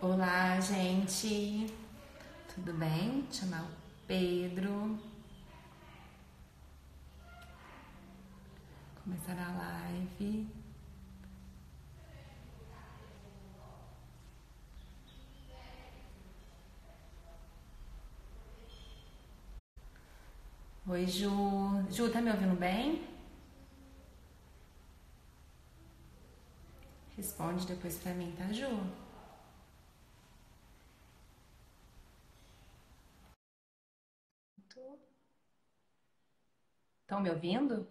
Olá, gente. Tudo bem? Chamar o Pedro. Começar a live. Oi, Ju. Ju, tá me ouvindo bem? Responde depois pra mim, tá, Ju? Estão me ouvindo?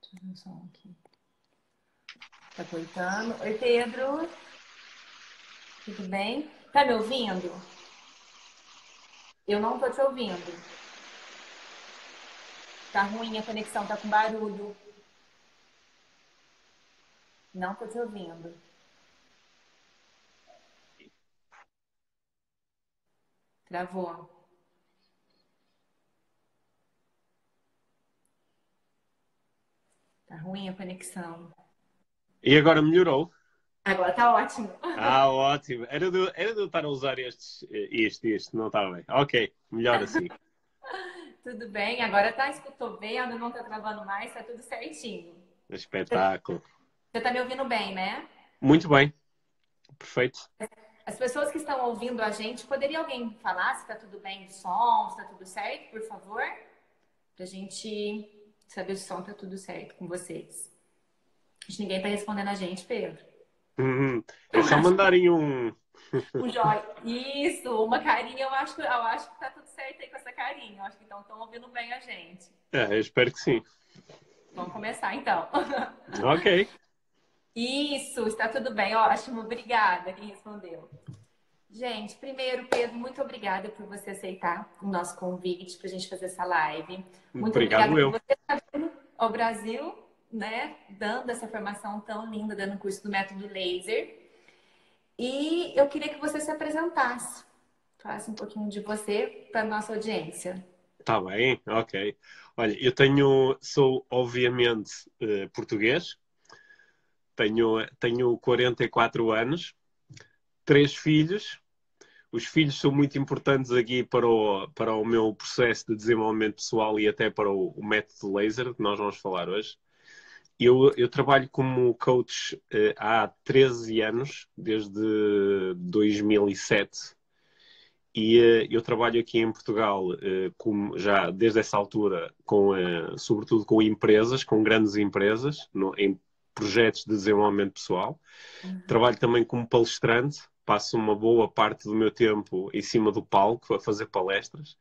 Deixa eu ver o som aqui. Tá cortando. Oi, Pedro. Tudo bem? Tá me ouvindo? Eu não tô te ouvindo. Tá ruim a conexão, tá com barulho. Não tô te ouvindo. Travou. Tá ruim a conexão. E agora melhorou? Agora tá ótimo. Ah, ótimo. Era de eu estar a usar este, não estava bem. Ok, melhor assim. Tudo bem, agora tá, escutou vendo, não tá travando mais, tá tudo certinho. Espetáculo. Você tá me ouvindo bem, né? Muito bem, perfeito. As pessoas que estão ouvindo a gente, poderia alguém falar se tá tudo bem de som, se tá tudo certo, por favor? Pra gente saber se o som tá tudo certo com vocês. Acho que ninguém tá respondendo a gente, Pedro. É só mandarem um. Um joia. Isso, uma carinha, eu acho que tá tudo certo aí com essa carinha. Eu acho que então estão ouvindo bem a gente. Eu espero que sim. Vamos começar então. Ok. Isso, está tudo bem, ótimo, obrigada quem respondeu. Gente, primeiro, Pedro, muito obrigada por você aceitar o nosso convite para a gente fazer essa live. Muito obrigada Obrigado por eu. você estar vindo ao Brasil, né? Dando essa formação tão linda, dando o curso do método laser. E eu queria que você se apresentasse, falasse um pouquinho de você para a nossa audiência. Está bem, ok. Olha, sou obviamente português, tenho 44 anos, três filhos. Os filhos são muito importantes aqui para o meu processo de desenvolvimento pessoal e até para o método laser que nós vamos falar hoje. Eu trabalho como coach há 13 anos, desde 2007, e eu trabalho aqui em Portugal já desde essa altura, sobretudo com empresas, com grandes empresas, em projetos de desenvolvimento pessoal. Trabalho também como palestrante, passo uma boa parte do meu tempo em cima do palco a fazer palestras.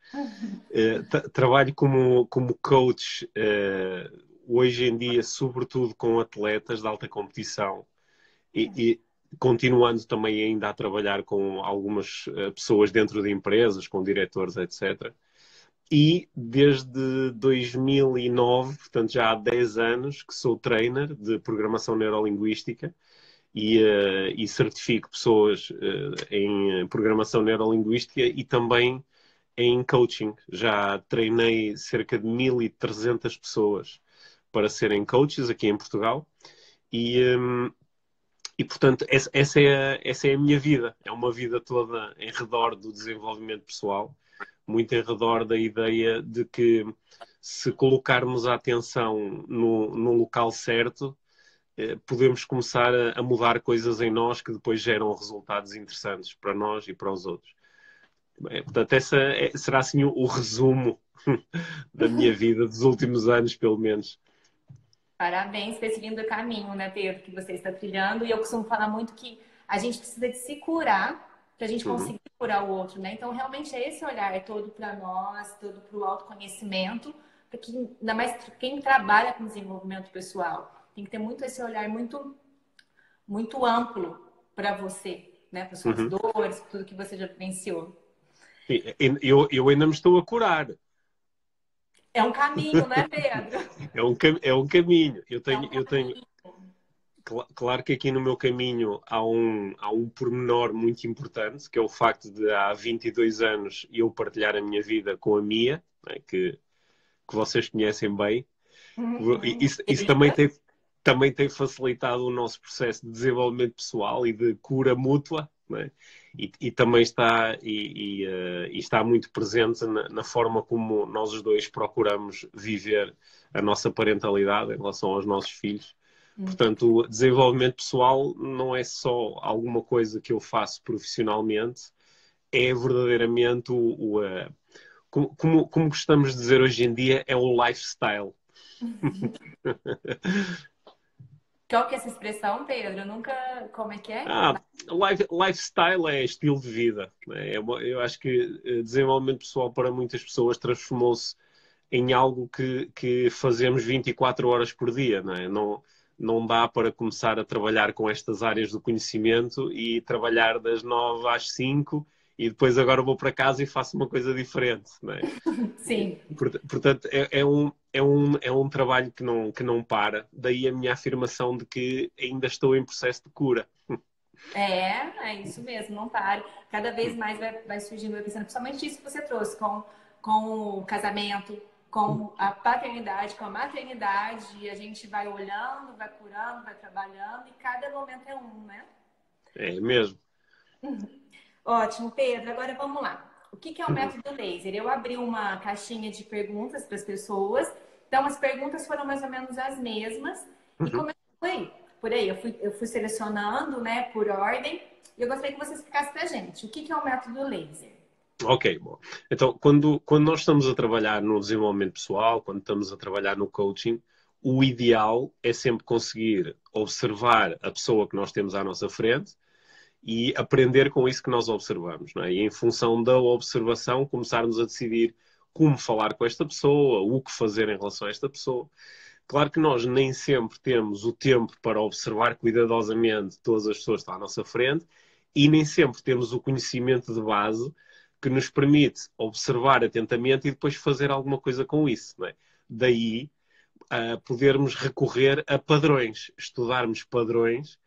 Trabalho como coach hoje em dia, sobretudo com atletas de alta competição e continuando também ainda a trabalhar com algumas pessoas dentro de empresas, com diretores, etc. E desde 2009, portanto já há 10 anos, que sou trainer de programação neurolinguística e certifico pessoas em programação neurolinguística e também em coaching. Já treinei cerca de 1.300 pessoas para serem coaches aqui em Portugal e, um, portanto, essa é a minha vida. É uma vida toda em redor do desenvolvimento pessoal, muito em redor da ideia de que se colocarmos a atenção no local certo, podemos começar a mudar coisas em nós que depois geram resultados interessantes para nós e para os outros. Portanto, será assim o resumo da minha vida dos últimos anos, pelo menos. Parabéns por esse lindo caminho, né, Pedro, que você está trilhando. E eu costumo falar muito que a gente precisa de se curar para a gente Uhum, conseguir curar o outro, né? Então, realmente é esse olhar todo para nós, todo para o autoconhecimento, para que, ainda mais quem trabalha com desenvolvimento pessoal, tem que ter muito esse olhar muito, muito amplo para você, né? Para suas uhum. dores, para tudo que você já vivenciou. Eu ainda me estou a curar. É um caminho, né, Pedro? É um caminho. Eu É tenho, um eu tenho, caminho. claro que aqui no meu caminho há um pormenor muito importante, que é o facto de há 22 anos eu partilhar a minha vida com a Mia, né, que vocês conhecem bem. Uhum. Isso também tem facilitado o nosso processo de desenvolvimento pessoal e de cura mútua. não é? E também está, e está muito presente na forma como nós os dois procuramos viver a nossa parentalidade em relação aos nossos filhos. Portanto, o desenvolvimento pessoal não é só alguma coisa que eu faço profissionalmente, é verdadeiramente como gostamos de dizer hoje em dia, é o lifestyle. Qual que é essa expressão, Pedro? Eu nunca. Como é que é? Ah, lifestyle é estilo de vida, né? Eu acho que desenvolvimento pessoal para muitas pessoas transformou-se em algo que fazemos 24 horas por dia, não é? Não dá para começar a trabalhar com estas áreas do conhecimento e trabalhar das 9 às 5 e depois agora vou para casa e faço uma coisa diferente, não é? Sim. Portanto, é um trabalho que não para. Daí a minha afirmação de que ainda estou em processo de cura. É isso mesmo, não pare. Cada vez mais vai surgindo, vai pensando, principalmente isso que você trouxe, com o casamento, com a paternidade, com a maternidade, e a gente vai olhando, vai curando, vai trabalhando, e cada momento é um, né? É mesmo. Ótimo, Pedro. Agora vamos lá. O que é o método laser? Eu abri uma caixinha de perguntas para as pessoas. Então, as perguntas foram mais ou menos as mesmas. E começou por aí. Eu fui selecionando, né, por ordem. E eu gostaria que você explicasse para a gente o que é o método laser. Ok, bom. Então, quando nós estamos a trabalhar no desenvolvimento pessoal, quando estamos a trabalhar no coaching, o ideal é sempre conseguir observar a pessoa que nós temos à nossa frente e aprender com isso que nós observamos, não é? E em função da observação, começarmos a decidir como falar com esta pessoa, o que fazer em relação a esta pessoa. Claro que nós nem sempre temos o tempo para observar cuidadosamente todas as pessoas que estão à nossa frente e nem sempre temos o conhecimento de base que nos permite observar atentamente e depois fazer alguma coisa com isso, não é? Daí podermos recorrer a padrões, estudarmos padrões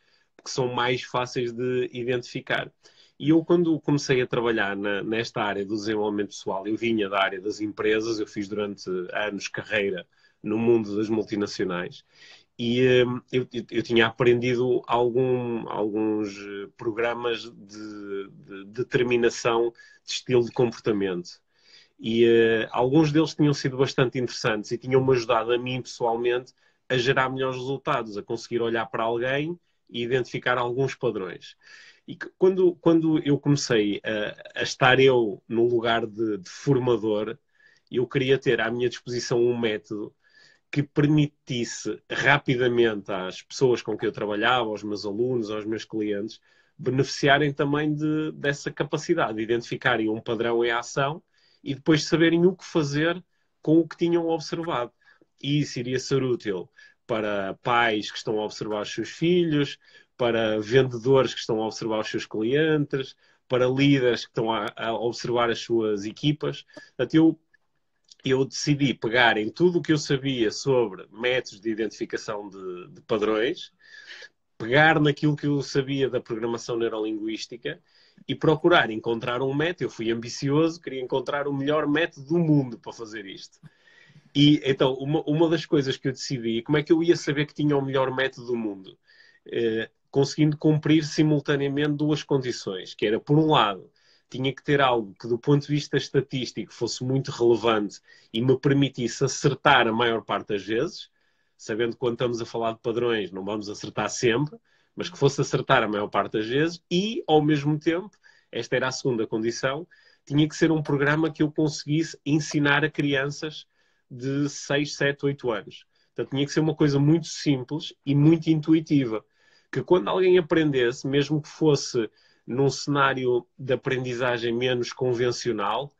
que são mais fáceis de identificar. E eu, quando comecei a trabalhar nesta área do desenvolvimento pessoal, eu vinha da área das empresas, eu fiz durante anos carreira no mundo das multinacionais e eu tinha aprendido alguns programas de determinação de estilo de comportamento. E alguns deles tinham sido bastante interessantes e tinham-me ajudado a mim pessoalmente a gerar melhores resultados, a conseguir olhar para alguém e identificar alguns padrões. E quando eu comecei a estar eu no lugar de formador, eu queria ter à minha disposição um método que permitisse rapidamente às pessoas com que eu trabalhava, aos meus alunos, aos meus clientes, beneficiarem também dessa capacidade de identificarem um padrão em ação e depois saberem o que fazer com o que tinham observado. E isso iria ser útil para pais que estão a observar os seus filhos, para vendedores que estão a observar os seus clientes, para líderes que estão a observar as suas equipas. Portanto, eu decidi pegar em tudo o que eu sabia sobre métodos de identificação de padrões, pegar naquilo que eu sabia da programação neurolinguística e procurar encontrar um método. Eu fui ambicioso, queria encontrar o melhor método do mundo para fazer isto. E então, uma das coisas que eu decidi, como é que eu ia saber que tinha o melhor método do mundo? Conseguindo cumprir simultaneamente duas condições, que era, por um lado, tinha que ter algo que, do ponto de vista estatístico, fosse muito relevante e me permitisse acertar a maior parte das vezes, sabendo que quando estamos a falar de padrões não vamos acertar sempre, mas que fosse acertar a maior parte das vezes e, ao mesmo tempo, esta era a segunda condição, tinha que ser um programa que eu conseguisse ensinar a crianças de 6, 7, 8 anos. Portanto, tinha que ser uma coisa muito simples e muito intuitiva. Que quando alguém aprendesse, mesmo que fosse num cenário de aprendizagem menos convencional,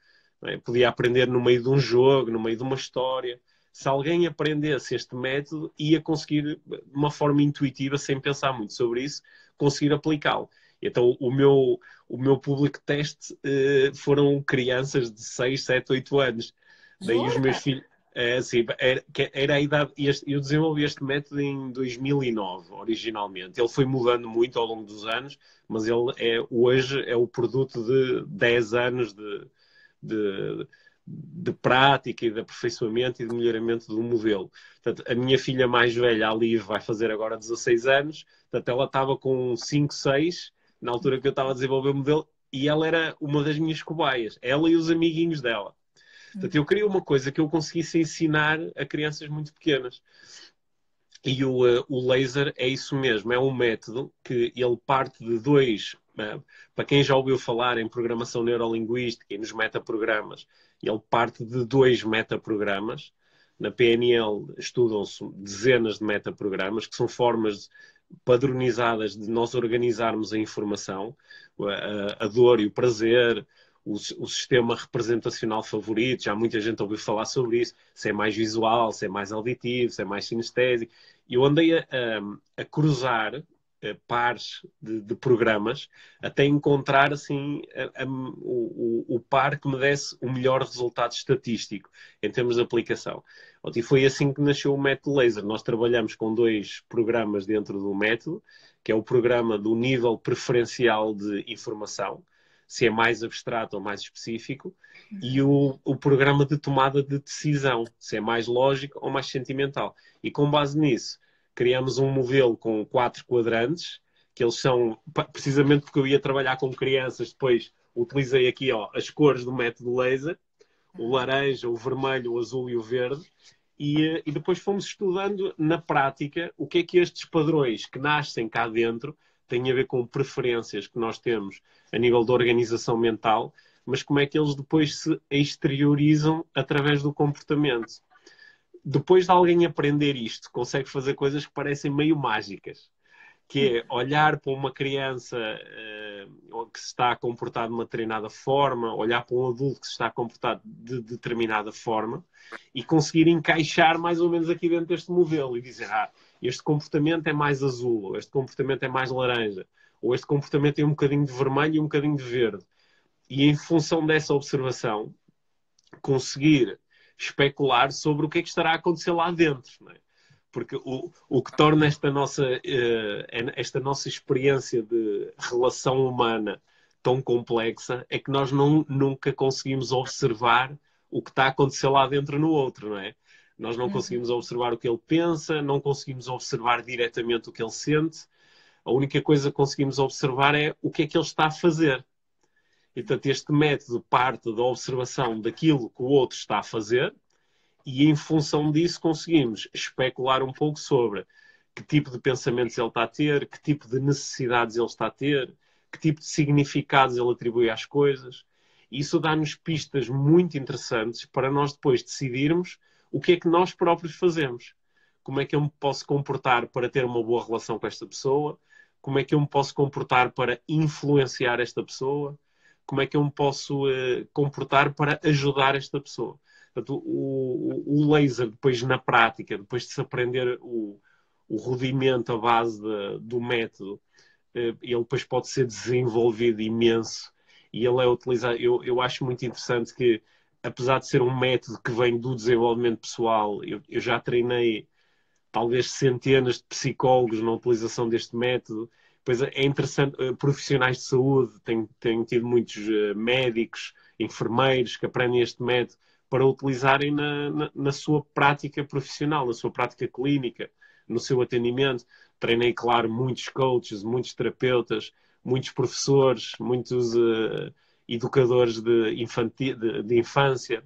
não é? Podia aprender no meio de um jogo, no meio de uma história. Se alguém aprendesse este método, ia conseguir, de uma forma intuitiva, sem pensar muito sobre isso, conseguir aplicá-lo. Então, o meu público teste foram crianças de 6, 7, 8 anos. Daí os meus Jura? filhos. É, assim, era a idade. Eu desenvolvi este método em 2009, originalmente. Ele foi mudando muito ao longo dos anos, mas ele hoje é o produto de 10 anos de, de prática e de aperfeiçoamento e de melhoramento do modelo. Portanto, a minha filha mais velha, a Liv, vai fazer agora 16 anos. Portanto, ela estava com 5, 6. na altura que eu estava a desenvolver o modelo, e ela era uma das minhas cobaias, ela e os amiguinhos dela. Portanto, eu queria uma coisa que eu conseguisse ensinar a crianças muito pequenas. E o laser é isso mesmo, é um método que ele parte de dois, para quem já ouviu falar em programação neurolinguística e nos metaprogramas, ele parte de dois metaprogramas. Na PNL estudam-se dezenas de metaprogramas, que são formas padronizadas de nós organizarmos a informação, a dor e o prazer, o sistema representacional favorito. Já muita gente ouviu falar sobre isso, se é mais visual, se é mais auditivo, se é mais sinestésico. Eu andei a cruzar pares de programas até encontrar assim o par que me desse o melhor resultado estatístico em termos de aplicação. E foi assim que nasceu o método laser. Nós trabalhamos com dois programas dentro do método, que é o programa do nível preferencial de informação, se é mais abstrato ou mais específico, e o programa de tomada de decisão, se é mais lógico ou mais sentimental. E com base nisso, criamos um modelo com 4 quadrantes, que eles são, precisamente porque eu ia trabalhar com crianças, depois utilizei aqui as cores do método laser, o laranja, o vermelho, o azul e o verde, e depois fomos estudando na prática o que é que estes padrões que nascem cá dentro têm a ver com preferências que nós temos a nível da organização mental, mas como é que eles depois se exteriorizam através do comportamento. Depois de alguém aprender isto, consegue fazer coisas que parecem meio mágicas, que é olhar para uma criança que se está a comportar de uma determinada forma, olhar para um adulto que se está a comportar de determinada forma e conseguir encaixar mais ou menos aqui dentro deste modelo e dizer, este comportamento é mais azul, ou este comportamento é mais laranja, ou este comportamento tem um bocadinho de vermelho e um bocadinho de verde. E em função dessa observação, conseguir especular sobre o que é que estará a acontecer lá dentro, não é? Porque o que torna esta nossa experiência de relação humana tão complexa é que nós nunca conseguimos observar o que está a acontecer lá dentro no outro, não é? Nós não conseguimos observar o que ele pensa, não conseguimos observar diretamente o que ele sente. A única coisa que conseguimos observar é o que é que ele está a fazer. E, portanto, este método parte da observação daquilo que o outro está a fazer, e em função disso conseguimos especular um pouco sobre que tipo de pensamentos ele está a ter, que tipo de necessidades ele está a ter, que tipo de significados ele atribui às coisas. Isso dá-nos pistas muito interessantes para nós depois decidirmos o que é que nós próprios fazemos. Como é que eu me posso comportar para ter uma boa relação com esta pessoa? Como é que eu me posso comportar para influenciar esta pessoa? Como é que eu me posso comportar para ajudar esta pessoa? Portanto, o laser, depois na prática, depois de se aprender o rudimento, a base do método, ele depois pode ser desenvolvido imenso e ele é utilizado. Eu acho muito interessante que, apesar de ser um método que vem do desenvolvimento pessoal, eu já treinei talvez centenas de psicólogos na utilização deste método. Pois é interessante, profissionais de saúde, tenho tido muitos médicos, enfermeiros que aprendem este método para utilizarem na sua prática profissional, na sua prática clínica, no seu atendimento. Treinei, claro, muitos coaches, muitos terapeutas, muitos professores, muitos educadores de infância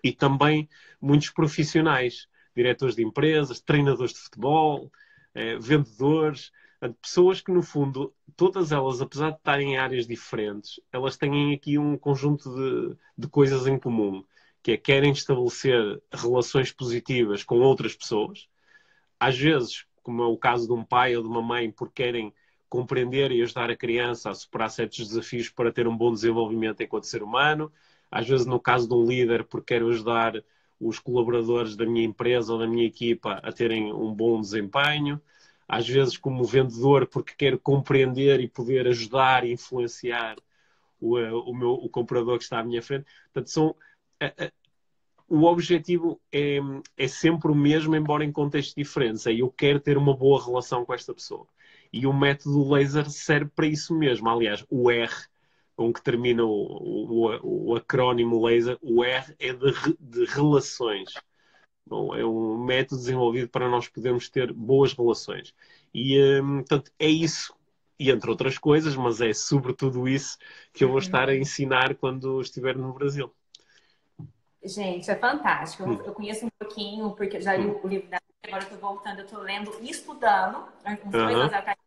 e também muitos profissionais, diretores de empresas, treinadores de futebol, vendedores, pessoas que, no fundo, todas elas, apesar de estarem em áreas diferentes, elas têm aqui um conjunto de coisas em comum, que é querem estabelecer relações positivas com outras pessoas, às vezes, como é o caso de um pai ou de uma mãe, porque querem compreender e ajudar a criança a superar certos desafios para ter um bom desenvolvimento enquanto ser humano, às vezes no caso de um líder, porque quero ajudar os colaboradores da minha empresa ou da minha equipa a terem um bom desempenho, às vezes como vendedor, porque quero compreender e poder ajudar e influenciar o comprador que está à minha frente. Portanto, o objetivo é sempre o mesmo, embora em contextos diferentes. É eu quero ter uma boa relação com esta pessoa. E o método laser serve para isso mesmo. Aliás, o R, com que termina o acrónimo laser, o R é de relações. Bom, é um método desenvolvido para nós podermos ter boas relações. E, portanto, é isso e entre outras coisas, mas é sobretudo isso que eu vou estar a Uhum. ensinar quando estiver no Brasil. Gente, é fantástico. Hum, Eu conheço um pouquinho, porque eu já li hum. o livro da agora eu tô voltando, eu tô lendo e estudando. Uns 2 anos Aham. atrás,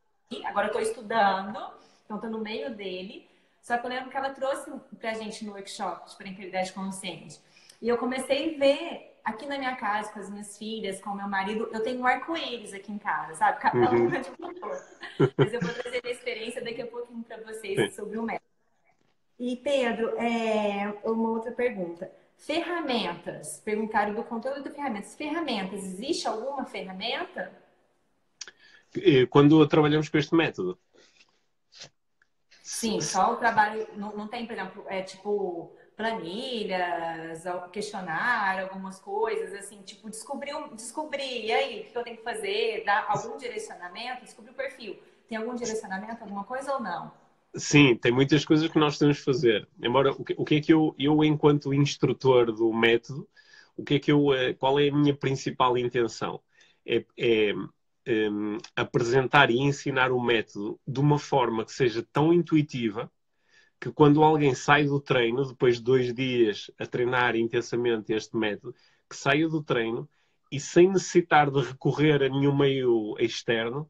agora eu tô estudando, então tô no meio dele. Só que eu lembro que ela trouxe pra gente no workshop de parentalidade consciente. E eu comecei a ver aqui na minha casa, com as minhas filhas, com o meu marido, eu tenho um arco-íris aqui em casa, sabe? Cada um Uhum. é de uma cor. Mas eu vou trazer a experiência daqui a pouquinho para Sim. vocês sobre o método. E Pedro, uma outra pergunta. Ferramentas. Perguntaram do conteúdo de ferramentas. Ferramentas. Existe alguma ferramenta? Quando trabalhamos com este método, Sim, só o trabalho. Não tem, por exemplo, tipo planilhas, questionário, algumas coisas, assim, tipo, descobrir, e aí, o que eu tenho que fazer? Dar algum direcionamento? Descobrir o perfil. Tem algum direcionamento, alguma coisa ou não? sim, tem muitas coisas que nós temos que fazer. Embora, o que é que eu, enquanto instrutor do método, o que é que qual é a minha principal intenção? É apresentar e ensinar o método de uma forma que seja tão intuitiva que quando alguém sai do treino, depois de 2 dias a treinar intensamente este método, que saia do treino e sem necessitar de recorrer a nenhum meio externo,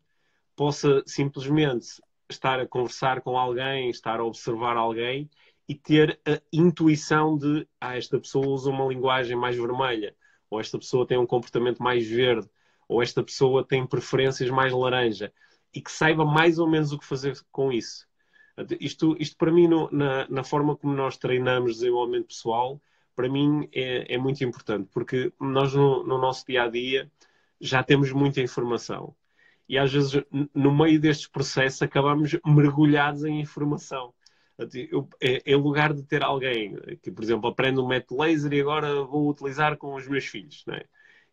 possa simplesmente estar a conversar com alguém, estar a observar alguém e ter a intuição de esta pessoa usa uma linguagem mais vermelha, ou esta pessoa tem um comportamento mais verde, ou esta pessoa tem preferências mais laranja, e que saiba mais ou menos o que fazer com isso. Isto para mim, na forma como nós treinamos desenvolvimento pessoal, para mim é muito importante, porque nós no nosso dia a dia já temos muita informação e às vezes no meio destes processos acabamos mergulhados em informação. Em lugar de ter alguém que, por exemplo, aprende um método laser e agora vou utilizar com os meus filhos, não é?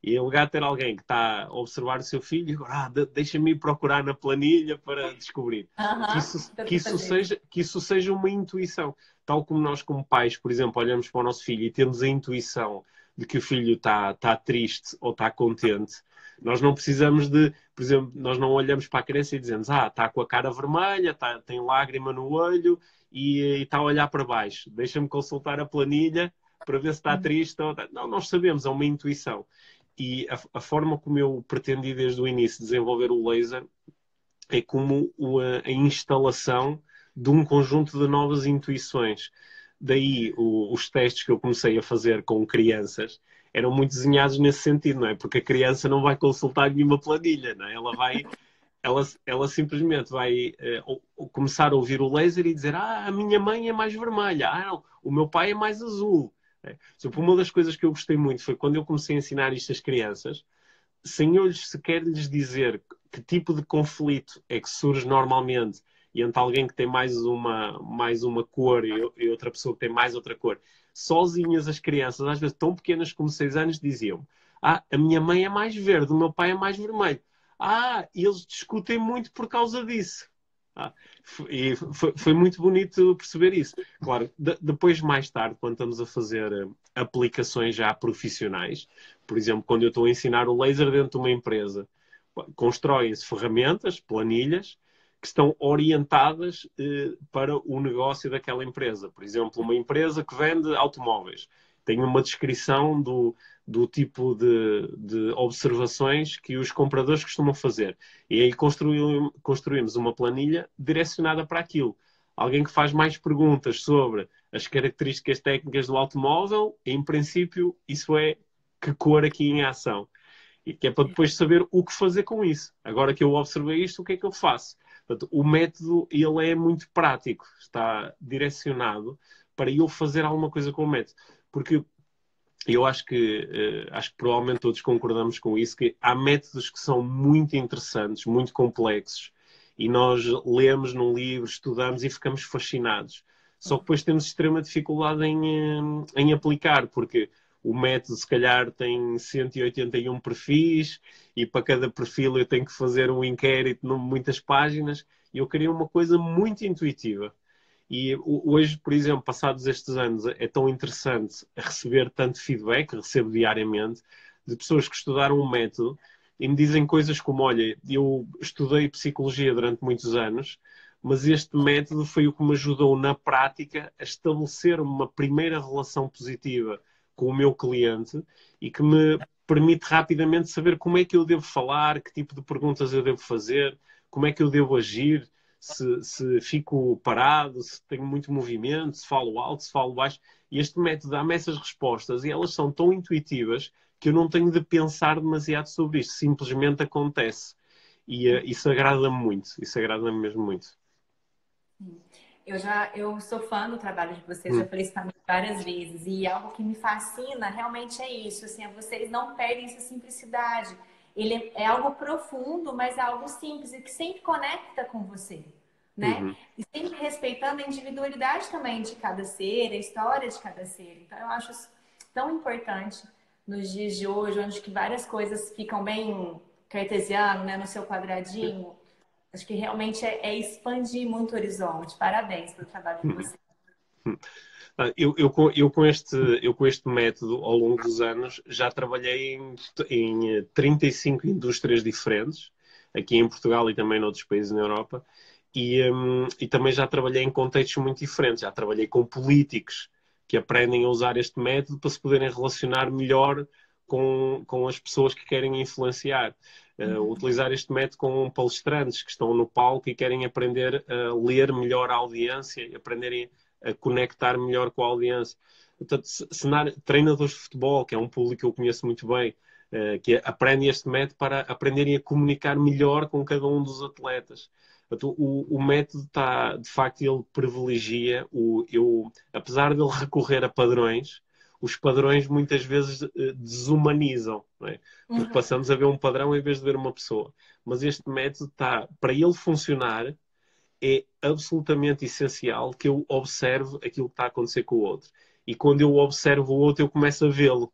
E em lugar de ter alguém que está a observar o seu filho, e agora deixa-me ir procurar na planilha para descobrir. Que Aham, isso, dá que pra isso fazer. seja, que isso seja uma intuição. Tal como nós, como pais, por exemplo, olhamos para o nosso filho e temos a intuição de que o filho está triste ou está contente, nós não precisamos de, por exemplo, nós não olhamos para a criança e dizemos, está com a cara vermelha, tem lágrima no olho e está a olhar para baixo. Deixa-me consultar a planilha para ver se está triste. Não, nós sabemos, é uma intuição. E a forma como eu pretendi desde o início desenvolver o laser é como a instalação de um conjunto de novas intuições. Daí os testes que eu comecei a fazer com crianças eram muito desenhados nesse sentido, não é? Porque a criança não vai consultar nenhuma planilha, não é? Ela simplesmente vai começar a ouvir o laser e dizer: a minha mãe é mais vermelha, não, o meu pai é mais azul. É. Uma das coisas que eu gostei muito foi quando eu comecei a ensinar isto às crianças, sem eu sequer lhes dizer que tipo de conflito é que surge normalmente e entre alguém que tem mais uma cor e outra pessoa que tem mais outra cor. Sozinhas as crianças, às vezes tão pequenas como 6 anos, diziam: a minha mãe é mais verde, o meu pai é mais vermelho. E eles discutem muito por causa disso. E foi muito bonito perceber isso. Claro, depois, mais tarde, quando estamos a fazer aplicações já profissionais, por exemplo, quando eu estou a ensinar o laser dentro de uma empresa, constroem-se ferramentas, planilhas, que estão orientadas para o negócio daquela empresa. Por exemplo, uma empresa que vende automóveis tem uma descrição do tipo de observações que os compradores costumam fazer. E aí construímos uma planilha direcionada para aquilo. Alguém que faz mais perguntas sobre as características técnicas do automóvel, em princípio, isso é que cor aqui em ação. E que é para depois saber o que fazer com isso. Agora que eu observei isto, o que é que eu faço? Portanto, o método ele é muito prático, está direcionado para eu fazer alguma coisa com o método. Porque eu acho que provavelmente todos concordamos com isso, que há métodos que são muito interessantes, muito complexos, e nós lemos num livro, estudamos e ficamos fascinados. Só que depois temos extrema dificuldade em aplicar, porque o método se calhar tem 181 perfis e para cada perfil eu tenho que fazer um inquérito em muitas páginas e eu queria uma coisa muito intuitiva. E hoje, por exemplo, passados estes anos, é tão interessante receber tanto feedback, recebo diariamente, de pessoas que estudaram um método e me dizem coisas como, olha, eu estudei psicologia durante muitos anos, mas este método foi o que me ajudou na prática a estabelecer uma primeira relação positiva com o meu cliente e que me permite rapidamente saber como é que eu devo falar, que tipo de perguntas eu devo fazer, como é que eu devo agir, se fico parado, se tenho muito movimento, se falo alto, se falo baixo. E este método dá-me essas respostas e elas são tão intuitivas que eu não tenho de pensar demasiado sobre isto, simplesmente acontece. E isso agrada-me muito, isso agrada-me mesmo muito. Eu sou fã do trabalho de vocês, já Hum, falei isso também várias vezes, e algo que me fascina realmente é isso, assim, vocês não perdem essa simplicidade. Ele é algo profundo, mas é algo simples e que sempre conecta com você, né? uhum. E sempre respeitando a individualidade também de cada ser, a história de cada ser. Então eu acho isso tão importante nos dias de hoje, onde que várias coisas ficam bem cartesiano, né, no seu quadradinho. Acho que realmente é expandir muito o horizonte. Parabéns pelo trabalho de você. Eu com este método, ao longo dos anos, já trabalhei em 35 indústrias diferentes, aqui em Portugal e também noutros países na Europa, e também já trabalhei em contextos muito diferentes. Já trabalhei com políticos que aprendem a usar este método para se poderem relacionar melhor com as pessoas que querem influenciar. Utilizar este método com palestrantes que estão no palco e querem aprender a ler melhor a audiência e aprenderem a conectar melhor com a audiência. Portanto, treinadores de futebol, que é um público que eu conheço muito bem, que aprendem este método para aprenderem a comunicar melhor com cada um dos atletas. Portanto, o método está, de facto, ele privilegia, apesar de ele recorrer a padrões, os padrões muitas vezes desumanizam, não é? Porque Uhum. passamos a ver um padrão em vez de ver uma pessoa. Mas este método está, para ele funcionar, é absolutamente essencial que eu observe aquilo que está a acontecer com o outro. E quando eu observo o outro, eu começo a vê-lo.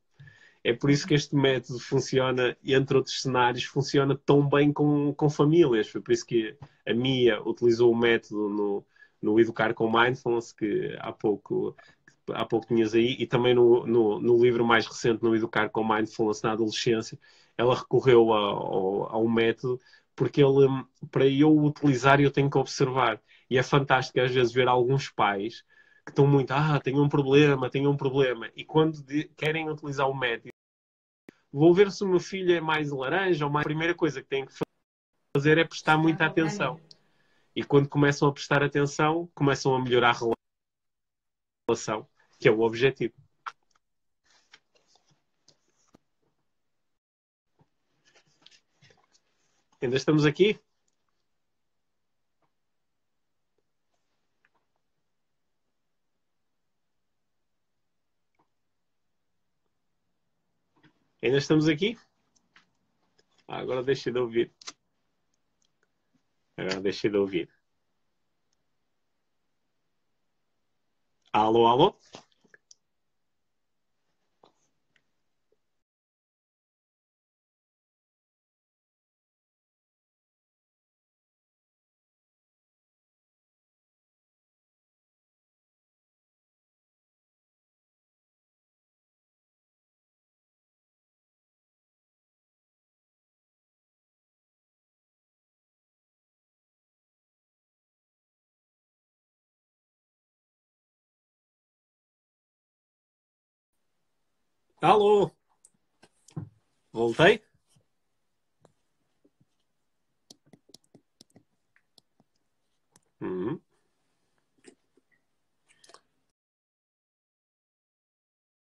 É por isso que este método funciona, entre outros cenários, funciona tão bem com famílias. Foi por isso que a Mia utilizou o método no Educar com Mindfulness, que há pouco tinhas aí, e também no livro mais recente, no Educar com Mindfulness na Adolescência, ela recorreu ao método, porque ele, para eu utilizar, eu tenho que observar. E é fantástico às vezes ver alguns pais que estão muito, tenho um problema, e quando querem utilizar o método, vou ver se o meu filho é mais laranja ou mais. A primeira coisa que têm que fazer é prestar muita atenção. E quando começam a prestar atenção, começam a melhorar a relação, que é o objetivo. Ainda estamos aqui? Ainda estamos aqui? Agora deixei de ouvir. Agora deixei de ouvir. Alô, alô? Alô? Voltei?